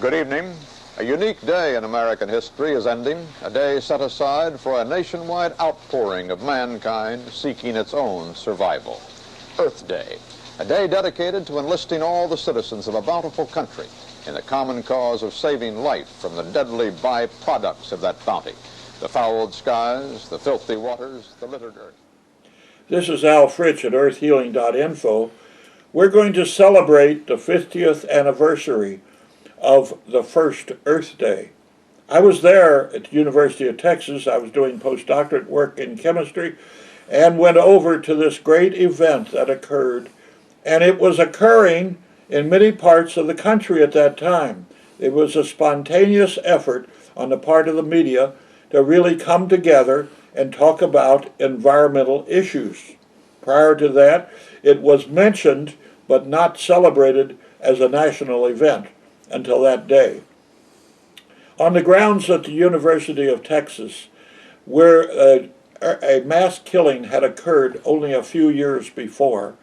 Good evening. A unique day in American history is ending, a day set aside for a nationwide outpouring of mankind seeking its own survival. Earth Day, a day dedicated to enlisting all the citizens of a bountiful country in the common cause of saving life from the deadly byproducts of that bounty, the fouled skies, the filthy waters, the littered earth. This is Al Fritsch at earthhealing.info. We're going to celebrate the 50th anniversary of the first Earth Day. I was there at the University of Texas. I was doing postdoctorate work in chemistry and went over to this great event that occurred. And it was occurring in many parts of the country at that time. It was a spontaneous effort on the part of the media to really come together and talk about environmental issues. Prior to that, it was mentioned but not celebrated as a national event until that day. On the grounds at the University of Texas, where a mass killing had occurred only a few years before,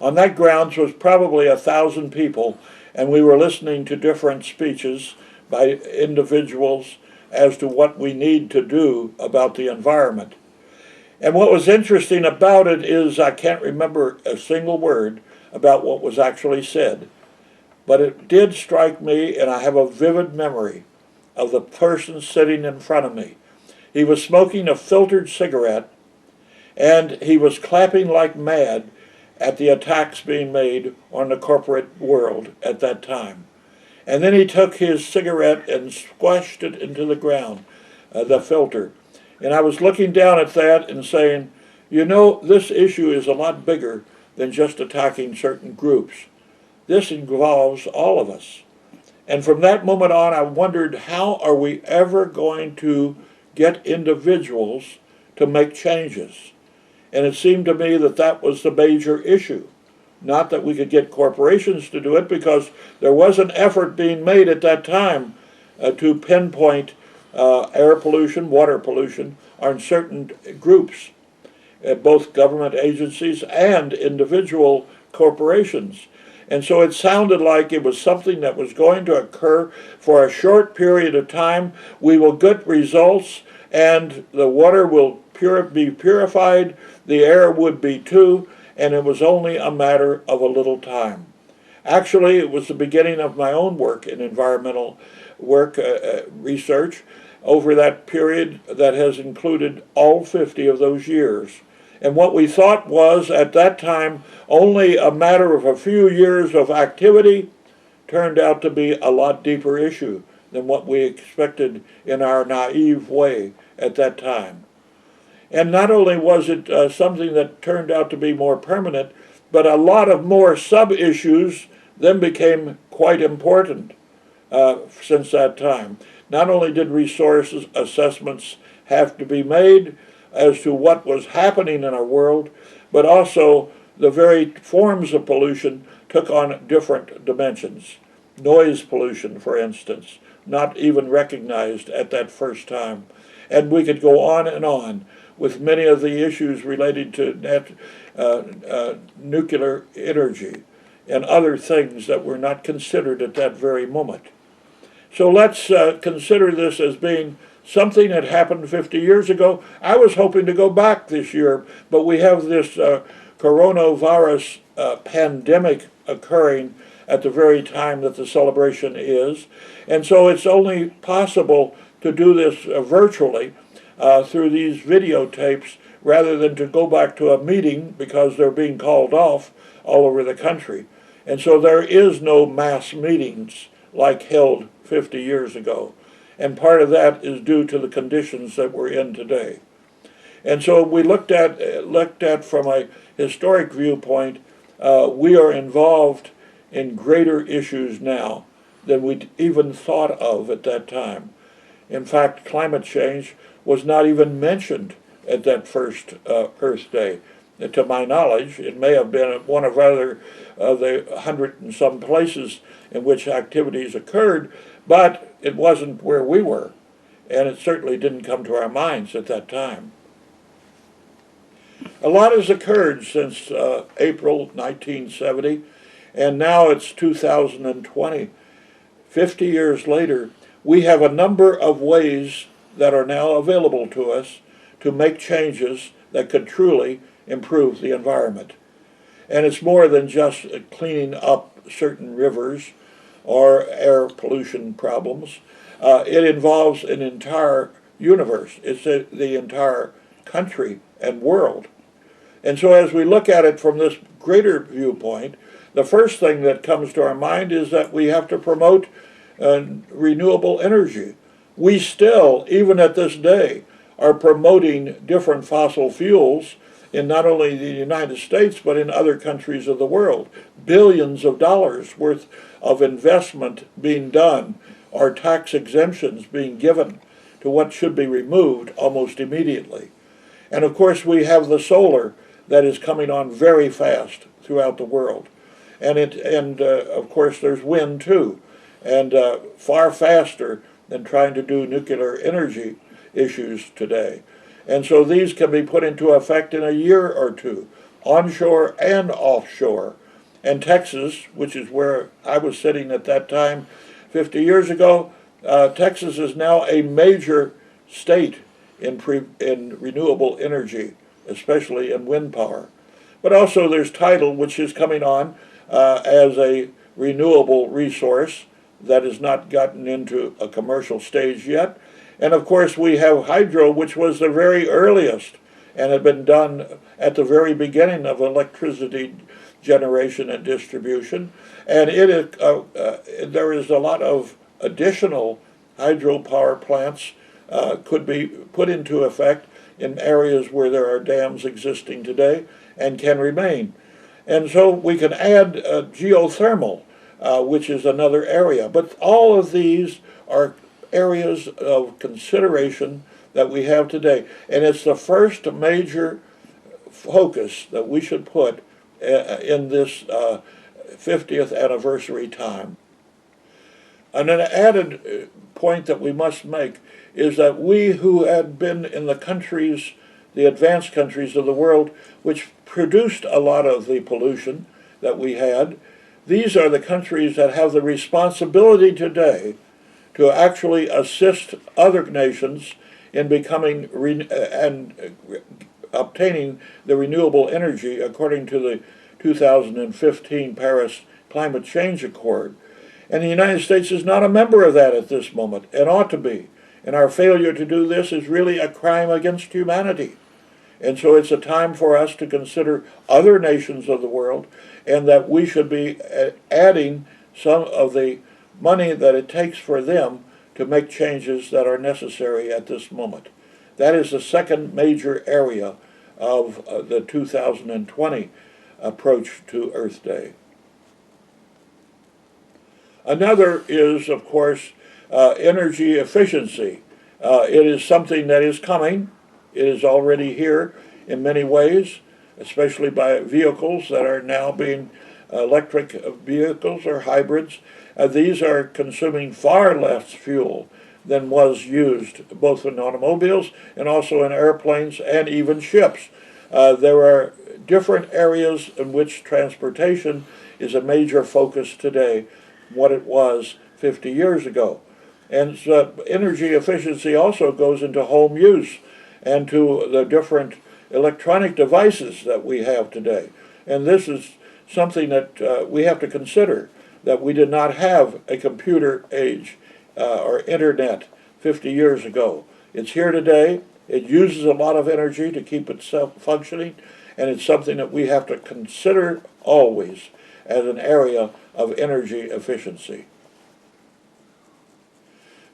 on that grounds was probably 1,000 people, and we were listening to different speeches by individuals as to what we need to do about the environment. And what was interesting about it is I can't remember a single word about what was actually said. But it did strike me, and I have a vivid memory of the person sitting in front of me. He was smoking a filtered cigarette, and he was clapping like mad at the attacks being made on the corporate world at that time. And then he took his cigarette and squashed it into the ground, the filter. And I was looking down at that and saying, you know, this issue is a lot bigger than just attacking certain groups. This involves all of us. And from that moment on, I wondered, how are we ever going to get individuals to make changes? And it seemed to me that that was the major issue. Not that we could get corporations to do it, because there was an effort being made at that time to pinpoint air pollution, water pollution on certain groups, both government agencies and individual corporations. And so it sounded like it was something that was going to occur for a short period of time. We will get results, and the water will be purified, the air would be too, and it was only a matter of a little time. Actually, it was the beginning of my own work in environmental work research over that period that has included all 50 of those years. And what we thought was, at that time, only a matter of a few years of activity turned out to be a lot deeper issue than what we expected in our naive way at that time. And not only was it something that turned out to be more permanent, but a lot of more sub-issues then became quite important since that time. Not only did resource assessments have to be made as to what was happening in our world, but also the very forms of pollution took on different dimensions. Noise pollution, for instance, not even recognized at that first time. And we could go on with many of the issues related to nuclear energy and other things that were not considered at that very moment. So let's consider this as being something that happened 50 years ago. I was hoping to go back this year, but we have this coronavirus pandemic occurring at the very time that the celebration is. And so it's only possible to do this virtually through these videotapes rather than to go back to a meeting, because they're being called off all over the country. And so there is no mass meetings like held 50 years ago. And part of that is due to the conditions that we're in today. And so we looked at from a historic viewpoint, we are involved in greater issues now than we even thought of at that time. In fact, climate change was not even mentioned at that first Earth Day. To my knowledge, it may have been one of the 100 and some places in which activities occurred, but it wasn't where we were, and it certainly didn't come to our minds at that time. A lot has occurred since April 1970, and now it's 2020. 50 years later, we have a number of ways that are now available to us to make changes that could truly improve the environment. And it's more than just cleaning up certain rivers or air pollution problems. It involves an entire universe. It's the entire country and world. And so as we look at it from this greater viewpoint, the first thing that comes to our mind is that we have to promote renewable energy. We still, even at this day, are promoting different fossil fuels in not only the United States, but in other countries of the world. Billions of dollars worth of investment being done, or tax exemptions being given to what should be removed almost immediately. And of course we have the solar that is coming on very fast throughout the world. And of course there's wind too, and far faster than trying to do nuclear energy issues today. And so these can be put into effect in a year or two, onshore and offshore. And Texas, which is where I was sitting at that time 50 years ago, Texas is now a major state in renewable energy, especially in wind power. But also there's tidal, which is coming on as a renewable resource that has not gotten into a commercial stage yet. And of course we have hydro, which was the very earliest and had been done at the very beginning of electricity generation and distribution. And there is a lot of additional hydropower plants could be put into effect in areas where there are dams existing today and can remain. And so we can add geothermal, which is another area. But all of these are areas of consideration that we have today. And it's the first major focus that we should put in this 50th anniversary time. And an added point that we must make is that we who had been in the countries, the advanced countries of the world, which produced a lot of the pollution that we had, these are the countries that have the responsibility today to actually assist other nations in becoming and obtaining the renewable energy according to the 2015 Paris Climate Change Accord. And the United States is not a member of that at this moment, and ought to be. And our failure to do this is really a crime against humanity. And so it's a time for us to consider other nations of the world, and that we should be adding some of the money that it takes for them to make changes that are necessary at this moment. That is the second major area of the 2020 approach to Earth Day. Another is, of course, energy efficiency. It is something that is coming. It is already here in many ways, especially by vehicles that are now being electric vehicles or hybrids. These are consuming far less fuel than was used both in automobiles and also in airplanes and even ships. There are different areas in which transportation is a major focus today from what it was 50 years ago. And so energy efficiency also goes into home use and to the different electronic devices that we have today. And this is something that we have to consider, that we did not have a computer age or internet 50 years ago. It's here today. It uses a lot of energy to keep itself functioning, and it's something that we have to consider always as an area of energy efficiency.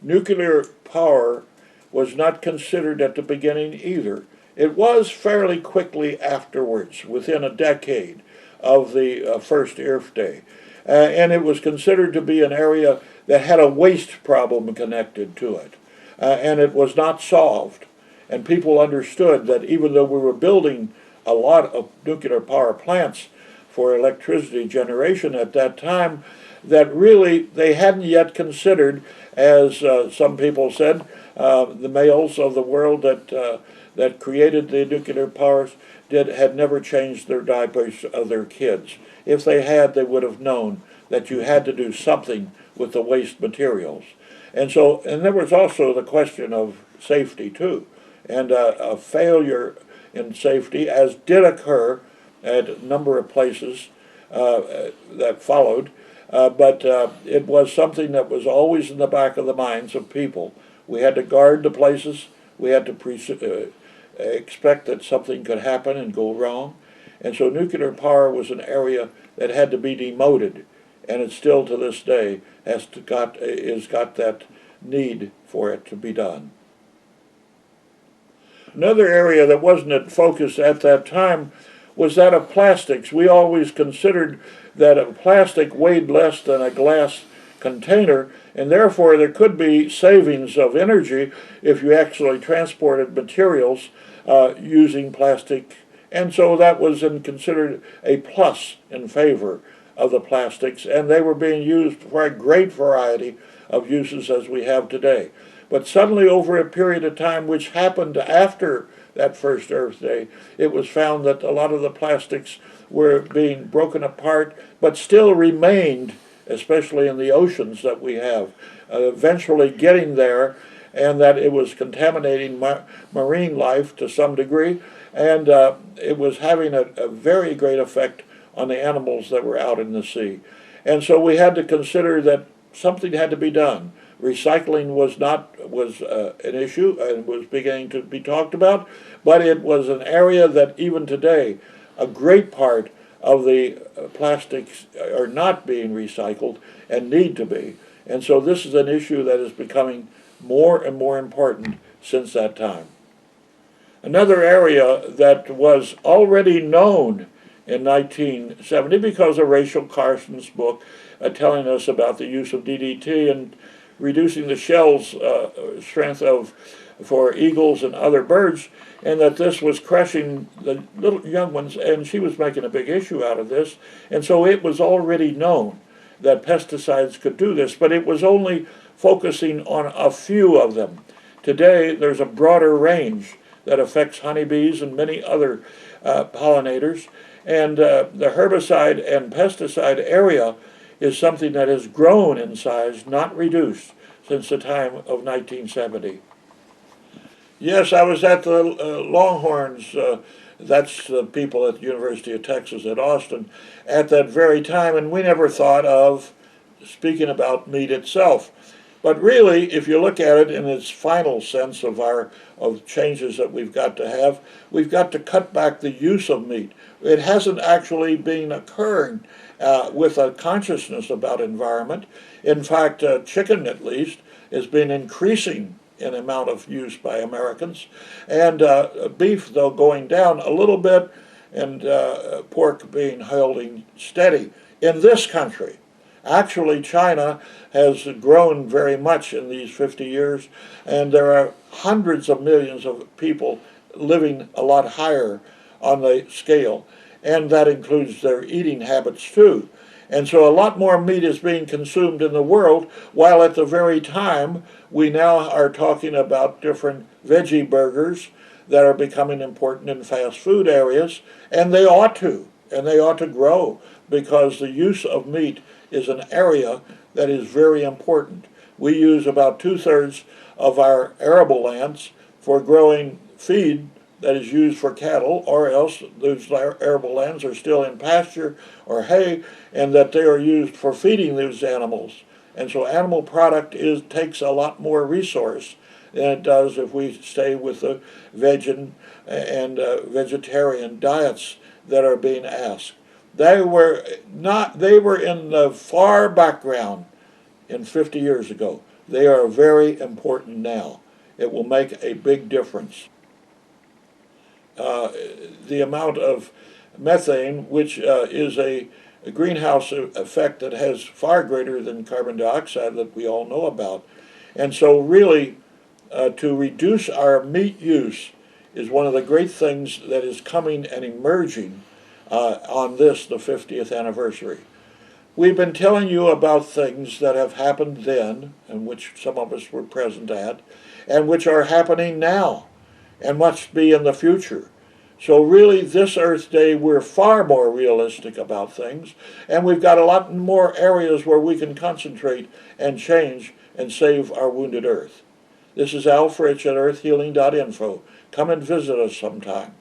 Nuclear power was not considered at the beginning either. It was fairly quickly afterwards, within a decade of the first Earth Day. And it was considered to be an area that had a waste problem connected to it. And it was not solved. And people understood that even though we were building a lot of nuclear power plants for electricity generation at that time, that really they hadn't yet considered, as some people said, the males of the world that created the nuclear powers had never changed their diapers of their kids. If they had, they would have known that you had to do something with the waste materials. And there was also the question of safety too, and a failure in safety, as did occur at a number of places that followed, but it was something that was always in the back of the minds of people. We had to guard the places. We had to expect that something could happen and go wrong. And so nuclear power was an area that had to be demoted, and it still to this day has got that need for it to be done. Another area that wasn't in focus at that time was that of plastics. We always considered that a plastic weighed less than a glass container, and therefore there could be savings of energy if you actually transported materials using plastic. And so that was considered a plus in favor of the plastics, and they were being used for a great variety of uses as we have today. But suddenly, over a period of time, which happened after that first Earth Day, it was found that a lot of the plastics were being broken apart, but still remained, especially in the oceans that we have, eventually getting there, and that it was contaminating marine life to some degree, and it was having a very great effect on the animals that were out in the sea. And so we had to consider that something had to be done. Recycling was an issue and was beginning to be talked about, but it was an area that even today, a great part of the plastics are not being recycled and need to be. And so this is an issue that is becoming more and more important since that time. Another area that was already known in 1970 because of Rachel Carson's book telling us about the use of DDT and reducing the shell's strength for eagles and other birds, and that this was crushing the little young ones, and she was making a big issue out of this. And so it was already known that pesticides could do this, but it was only focusing on a few of them. Today, there's a broader range that affects honeybees and many other pollinators, and the herbicide and pesticide area is something that has grown in size, not reduced, since the time of 1970. Yes, I was at the Longhorns, that's the people at the University of Texas at Austin, at that very time, and we never thought of speaking about meat itself. But really, if you look at it in its final sense of changes that we've got to cut back the use of meat. It hasn't actually been occurring with a consciousness about environment. In fact, chicken, at least, has been increasing in amount of use by Americans, and beef, though, going down a little bit, and pork being holding steady in this country. Actually, China has grown very much in these 50 years, and there are hundreds of millions of people living a lot higher on the scale, and that includes their eating habits too. And so a lot more meat is being consumed in the world, while at the very time we now are talking about different veggie burgers that are becoming important in fast food areas, and they ought to grow, because the use of meat is an area that is very important. We use about 2/3 of our arable lands for growing feed that is used for cattle, or else those arable lands are still in pasture or hay, and that they are used for feeding those animals. And so animal product takes a lot more resource than it does if we stay with the vegan and vegetarian diets that are being asked. They were in the far background in 50 years ago. They are very important now. It will make a big difference. The amount of methane, which is a greenhouse effect that has far greater than carbon dioxide that we all know about. And so really, to reduce our meat use is one of the great things that is coming and emerging on the 50th anniversary. We've been telling you about things that have happened then, and which some of us were present at, and which are happening now, and must be in the future. So really, this Earth Day, we're far more realistic about things, and we've got a lot more areas where we can concentrate and change and save our wounded Earth. This is Al Fritsch at earthhealing.info. Come and visit us sometime.